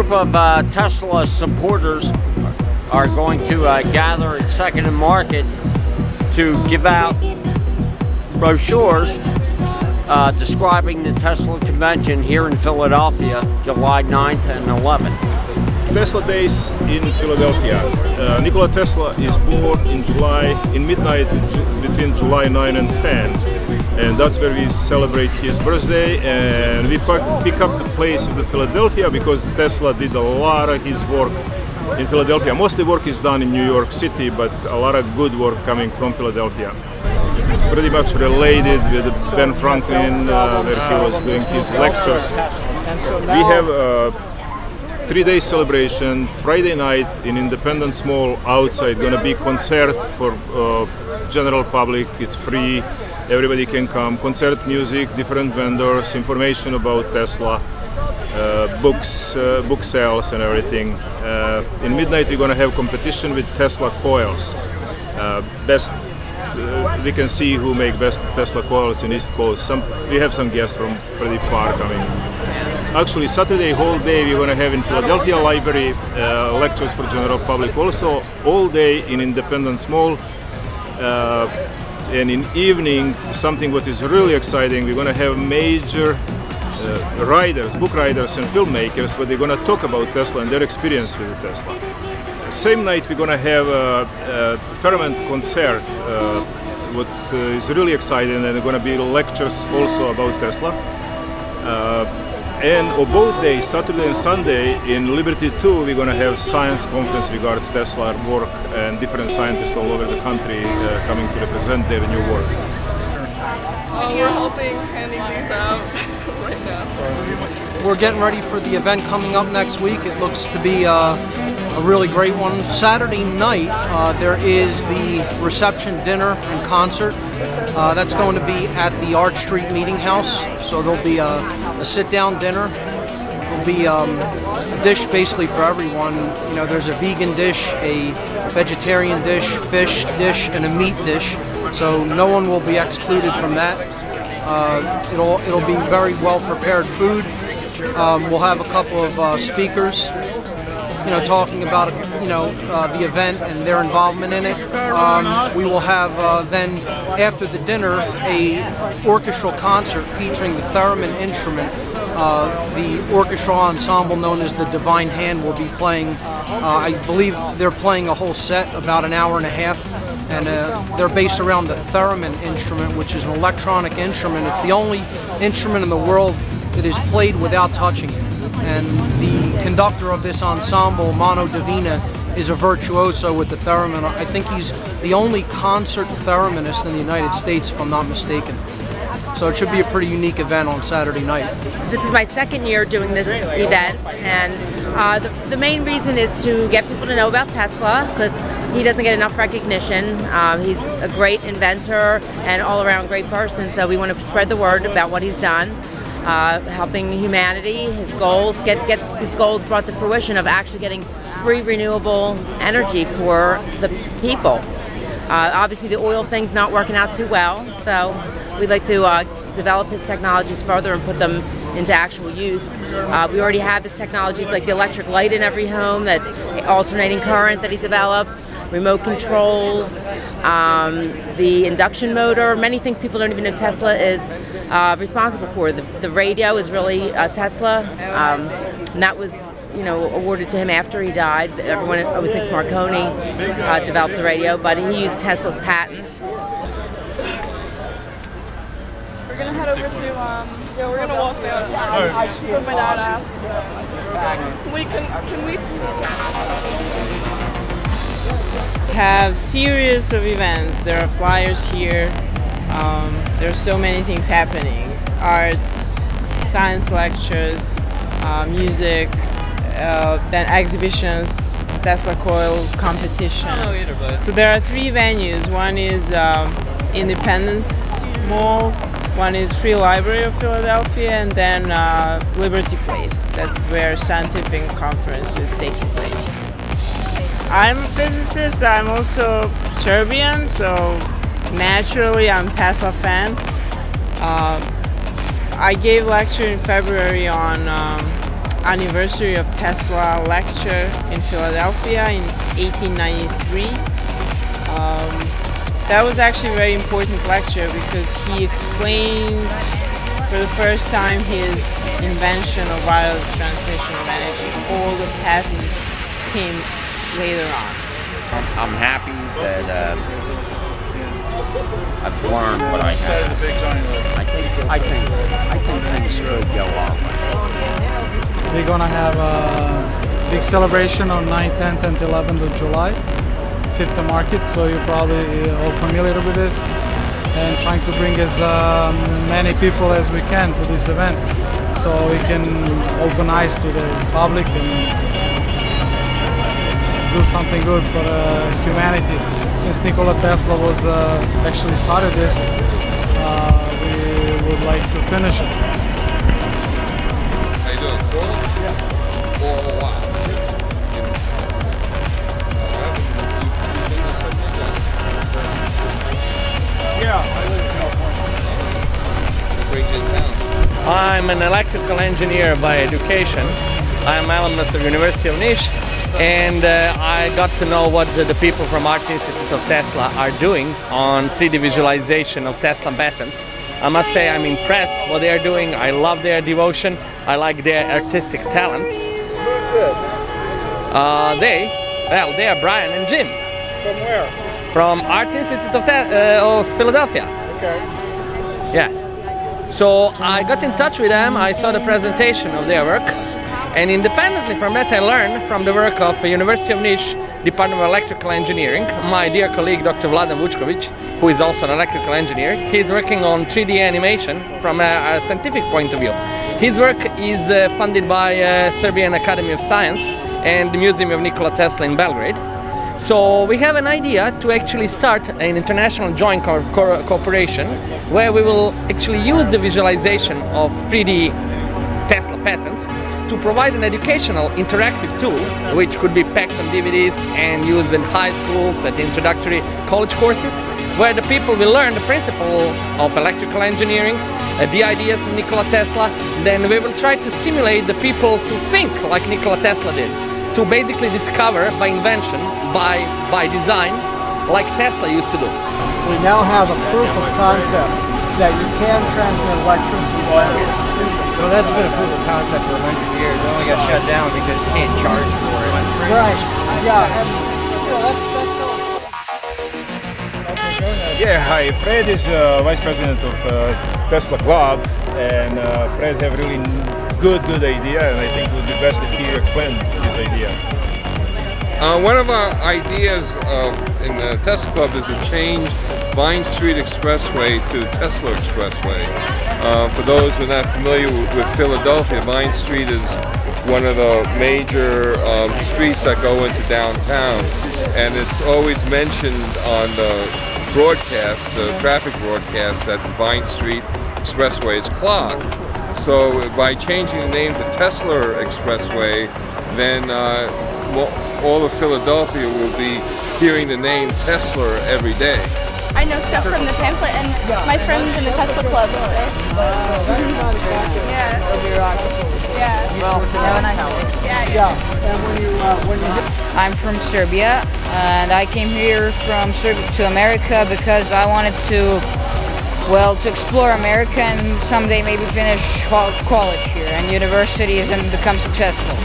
group of Tesla supporters are going to gather at 2nd and Market to give out brochures describing the Tesla convention here in Philadelphia, July 9th and 11th. Tesla Days in Philadelphia. Nikola Tesla is born in July, in midnight between July 9 and 10. And that's where we celebrate his birthday, and we pick up the place of the Philadelphia because Tesla did a lot of his work in Philadelphia. Mostly work is done in New York City, but a lot of good work coming from Philadelphia. It's pretty much related with Ben Franklin, where he was doing his lectures. We have a 3-day celebration. Friday night in Independence Mall outside, gonna be concert for general public. It's free. Everybody can come. Concert music, different vendors, information about Tesla, books, book sales and everything. In midnight we're going to have competition with Tesla coils. We can see who make best Tesla coils in East Coast. We have some guests from pretty far coming. Actually, Saturday whole day we're going to have in Philadelphia Library lectures for general public. Also all day in Independence Mall. And in evening, something what is really exciting, we're going to have major writers, book writers and filmmakers, where they're going to talk about Tesla and their experience with Tesla. Same night we're going to have a Firmament concert, what is really exciting, and there are going to be lectures also about Tesla. And on both days, Saturday and Sunday, in Liberty 2, we're going to have science conference regards Tesla work, and different scientists all over the country coming to represent their new work. We're helping handing these out right now. We're getting ready for the event coming up next week. It looks to be a really great one. Saturday night, there is the reception, dinner, and concert. That's going to be at the Arch Street Meeting House. So there'll be a sit-down dinner. There'll be a dish basically for everyone. You know, there's a vegan dish, a vegetarian dish, fish dish, and a meat dish. So no one will be excluded from that. It'll be very well prepared food. We'll have a couple of speakers, you know, talking about the event and their involvement in it. We will have then after the dinner a orchestral concert featuring the theremin instrument. The orchestral ensemble known as the Divine Hand will be playing. I believe they're playing a whole set, about an hour and a half, and they're based around the theremin instrument, which is an electronic instrument. It's the only instrument in the world that is played without touching it. And the conductor of this ensemble, Mano Divina, is a virtuoso with the theremin. I think he's the only concert thereminist in the United States, if I'm not mistaken. So it should be a pretty unique event on Saturday night. This is my second year doing this event, and the main reason is to get people to know about Tesla, because he doesn't get enough recognition. He's a great inventor and all-around great person, so we want to spread the word about what he's done. Helping humanity, his goals, get his goals brought to fruition of actually getting free renewable energy for the people. Obviously the oil thing's not working out too well, so we'd like to develop his technologies further and put them into actual use. We already have his technologies like the electric light in every home, that alternating current that he developed, remote controls, the induction motor, many things people don't even know Tesla is responsible for. The radio is really Tesla, and that was, you know, awarded to him after he died. Everyone always thinks Marconi developed the radio, but he used Tesla's patents. We're gonna head over to, yeah, we're gonna walk down. So my dad asked, can we have series of events. There are flyers here. There's so many things happening. Arts, science lectures, music, then exhibitions, Tesla coil competition. So there are 3 venues. One is Independence Mall, one is Free Library of Philadelphia, and then Liberty Place. That's where scientific conference is taking place. I'm a physicist. I'm also Serbian, so naturally I'm Tesla fan. I gave a lecture in February on anniversary of Tesla lecture in Philadelphia in 1893. That was actually a very important lecture because he explained for the first time his invention of wireless transmission of energy. All the patents came later on. I'm happy that I've learned what I have. I think things could go on. We're gonna have a big celebration on 9th, 10th, and 11th of July, 5th Market. So you're probably all familiar with this, and trying to bring as many people as we can to this event, so we can open eyes to the public and do something good for humanity. Since Nikola Tesla was actually started this, we would like to finish it. How you doing? Cool? Yeah. For a while. Yeah, I live in California. Brings you in town. I'm an electrical engineer by education. I'm alumnus of University of Niš, and I got to know what the people from Art Institute of Tesla are doing on 3D visualization of Tesla patents. I must say I'm impressed what they are doing. I love their devotion. I like their artistic talent. Who is this? They are Brian and Jim. From where? From Art Institute of Philadelphia. Okay. Yeah. So I got in touch with them, I saw the presentation of their work, and independently from that I learned from the work of the University of Niš, Department of Electrical Engineering, my dear colleague Dr. Vladan Vučković, who is also an electrical engineer. He's working on 3D animation from a scientific point of view. His work is funded by Serbian Academy of Science and the Museum of Nikola Tesla in Belgrade. So we have an idea to actually start an international joint cooperation where we will actually use the visualization of 3D Tesla patents to provide an educational interactive tool which could be packed on DVDs and used in high schools at introductory college courses, where the people will learn the principles of electrical engineering, the ideas of Nikola Tesla. Then we will try to stimulate the people to think like Nikola Tesla did, to basically discover by invention, by design, like Tesla used to do. We now have a proof of concept that you can transmit electricity wireless. Well, that's been a proof of concept for 100 years. It only got shut down because you can't charge for it. Right. Yeah. Yeah, hi. Fred is Vice President of Tesla Club, and Fred have really good idea, and I think it would be best if he explained his idea. One of our ideas in the Tesla Club is to change Vine Street Expressway to Tesla Expressway. For those who are not familiar with Philadelphia, Vine Street is one of the major streets that go into downtown, and it's always mentioned on the broadcast, the traffic broadcast, that Vine Street Expressway is clogged. So by changing the name to Tesla Expressway, then all of Philadelphia will be hearing the name Tesla every day. I know stuff from the pamphlet and my friends in the Tesla Club. So. Yeah. Yeah. Well, have a nice day. Yeah. I'm from Serbia, and I came here from Serbia to America because I wanted to, well, to explore America and someday maybe finish college here and universities and become successful.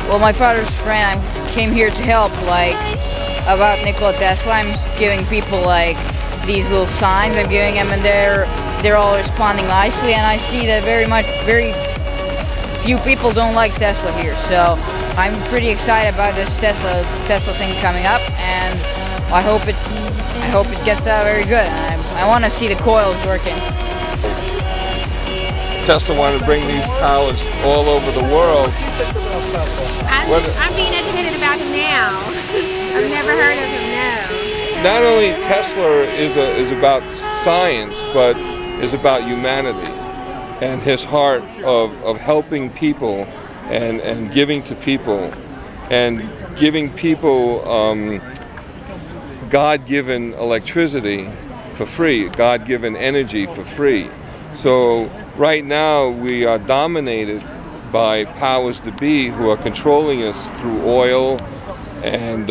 Well, my father's friend, I came here to help, like, about Nikola Tesla. I'm giving people, like, these little signs. I'm giving them, and they're all responding nicely. And I see that very few people don't like Tesla here. So I'm pretty excited about this Tesla thing coming up, and I hope it gets out very good. I want to see the coils working. Tesla wanted to bring these towers all over the world. I'm being educated about him now. I've never heard of him, no. Not only Tesla is about science, but is about humanity and his heart of helping people and giving to people and giving people God-given electricity for free, God-given energy for free. So right now we are dominated by powers to be who are controlling us through oil and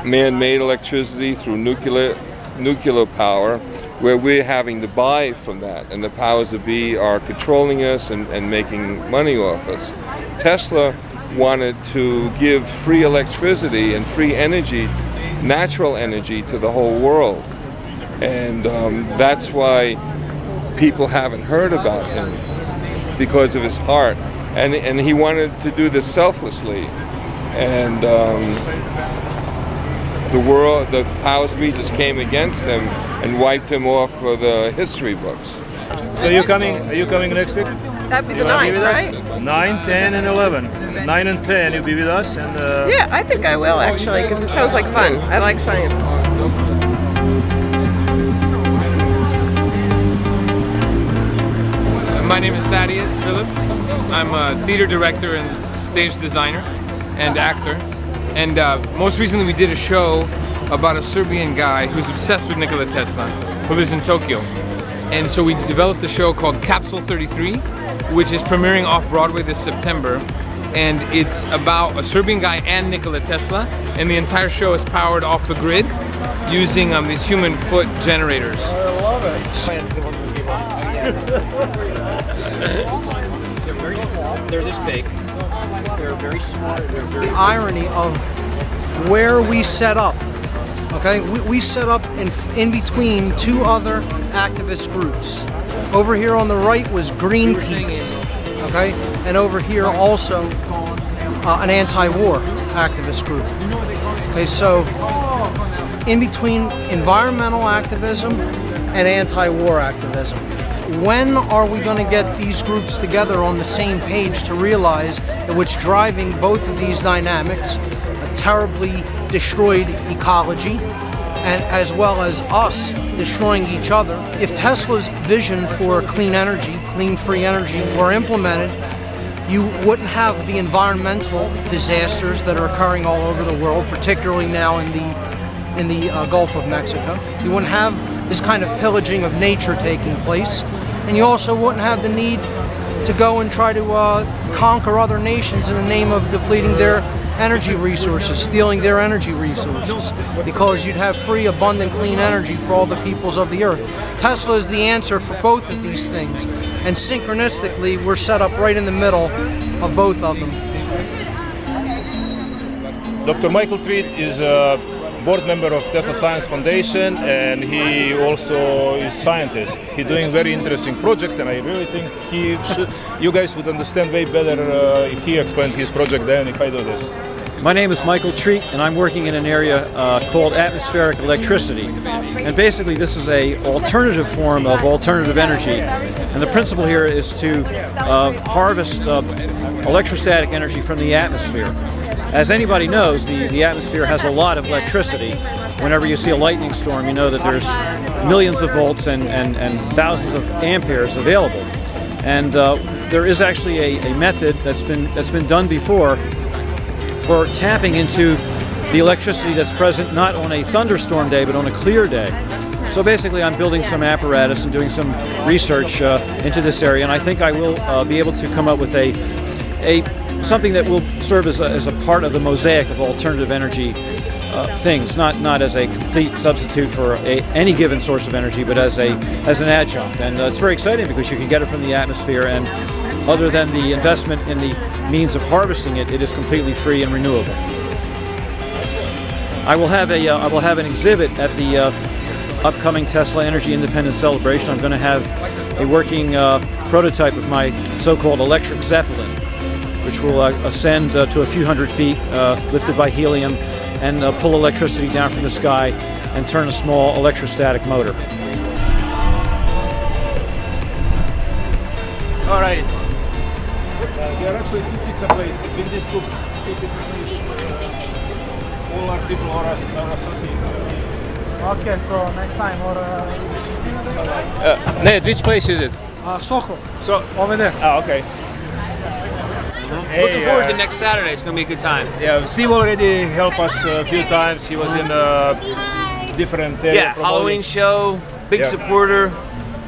man-made electricity, through nuclear power, where we're having to buy from that, and the powers that be are controlling us and making money off us. Tesla wanted to give free electricity and free energy, natural energy, to the whole world, and that's why people haven't heard about him, because of his heart, and he wanted to do this selflessly, and the powers to be just came against him and wiped him off of the history books. So are you coming next week? That'd be the 9th, right? 9, 10, and 11. 9 and 10, you'll be with us, and yeah, I think I will actually, because it sounds like fun. I like science. My name is Thaddeus Phillips. I'm a theater director and stage designer and actor. And most recently we did a show about a Serbian guy who's obsessed with Nikola Tesla, who lives in Tokyo. And so we developed a show called Capsule 33, which is premiering off-Broadway this September. And it's about a Serbian guy and Nikola Tesla. And the entire show is powered off the grid using these human foot generators. I love it. They're very small. They're this big. They're very smart. They're very. The irony of where we set up. Okay, we set up in between two other activist groups. Over here on the right was Greenpeace. Okay, and over here also an anti-war activist group. Okay, so in between environmental activism and anti-war activism. When are we going to get these groups together on the same page to realize that what's driving both of these dynamics, a terribly destroyed ecology, and as well as us destroying each other? If Tesla's vision for clean energy, clean free energy, were implemented, you wouldn't have the environmental disasters that are occurring all over the world, particularly now in the Gulf of Mexico. You wouldn't have this kind of pillaging of nature taking place, and you also wouldn't have the need to go and try to conquer other nations in the name of depleting their energy resources, stealing their energy resources, because you'd have free, abundant, clean energy for all the peoples of the earth. Tesla is the answer for both of these things, and synchronistically we're set up right in the middle of both of them. Dr. Michael Treat is a board member of Tesla Science Foundation, and he also is scientist. He's doing very interesting project, and I really think you guys would understand way better if he explained his project than if I do this. My name is Michael Treat, and I'm working in an area called atmospheric electricity. And basically this is an alternative form of alternative energy. And the principle here is to harvest electrostatic energy from the atmosphere. As anybody knows, the atmosphere has a lot of electricity. Whenever you see a lightning storm, you know that there's millions of volts and thousands of amperes available. And there is actually a method that's been done before for tapping into the electricity that's present not on a thunderstorm day, but on a clear day. So basically I'm building some apparatus and doing some research into this area, and I think I will be able to come up with something that will serve as a part of the mosaic of alternative energy things, not as a complete substitute for any given source of energy, but as an adjunct. And it's very exciting because you can get it from the atmosphere, and other than the investment in the means of harvesting it, it is completely free and renewable. I will have an exhibit at the upcoming Tesla Energy Independence Celebration. I'm going to have a working prototype of my so-called electric Zeppelin, which will ascend to a few hundred feet, lifted by helium, and pull electricity down from the sky and turn a small electrostatic motor. All right. There are actually two pizza places. Between these two pizza places, all our people are associated. Okay, so next time, or... Ned, which place is it? Soho. So over there. Oh, okay. Hey, looking forward to next Saturday. It's going to be a good time. Yeah, Steve already helped us a few times. He was in different area. Yeah, Halloween show, big supporter.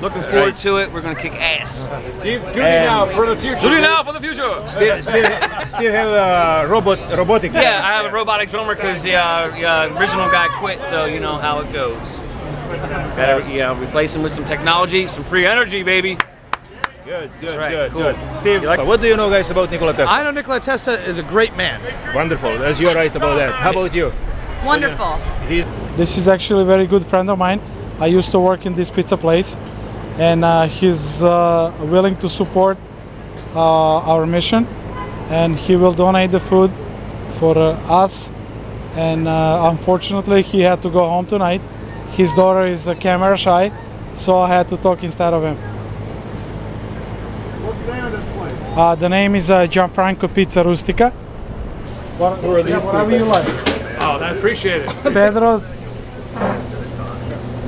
Looking forward to it. We're going to kick ass. Duty now for the future. Duty now for the future. Still have a robotic. Yeah, I have a robotic drummer because the original guy quit, so you know how it goes. Gotta replace him with some technology, some free energy, baby. Good, good, right, good, cool. good. Steve, what do you know, guys, about Nikola Tesla? I know Nikola Tesla is a great man. Wonderful, as you're right about that. How about you? Wonderful. This is actually a very good friend of mine. I used to work in this pizza place, and he's willing to support our mission, and he will donate the food for us. And unfortunately, he had to go home tonight. His daughter is camera shy, so I had to talk instead of him. What's the name of this place? The name is Gianfranco Pizza Rustica. Who are these whatever you like. Oh, I appreciate it. Pedro.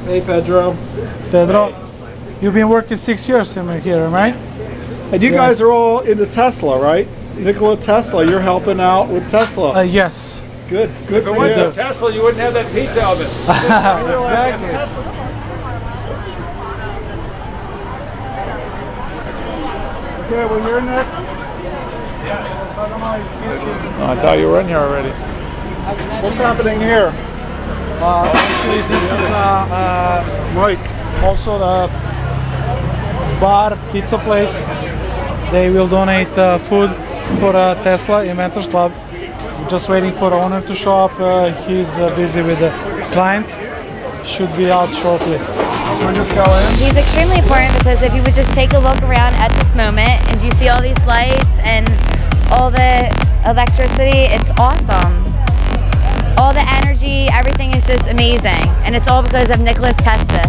Hey, Pedro. Pedro, you've been working 6 years here, right? And you guys are all into Tesla, right? Nikola Tesla, you're helping out with Tesla. Yes. Good, good If it for wasn't you. a Tesla, you wouldn't have that pizza oven. Exactly. Okay, well, you're next. I thought you were in here already. What's happening here? Actually, this is Mike. Also the bar pizza place. They will donate food for Tesla Inventors Club. I'm just waiting for the owner to show up. He's busy with the clients. Should be out shortly. He's extremely important because if you would just take a look around at this moment and you see all these lights and all the electricity, it's awesome. All the energy, everything is just amazing. And it's all because of Nikola Tesla.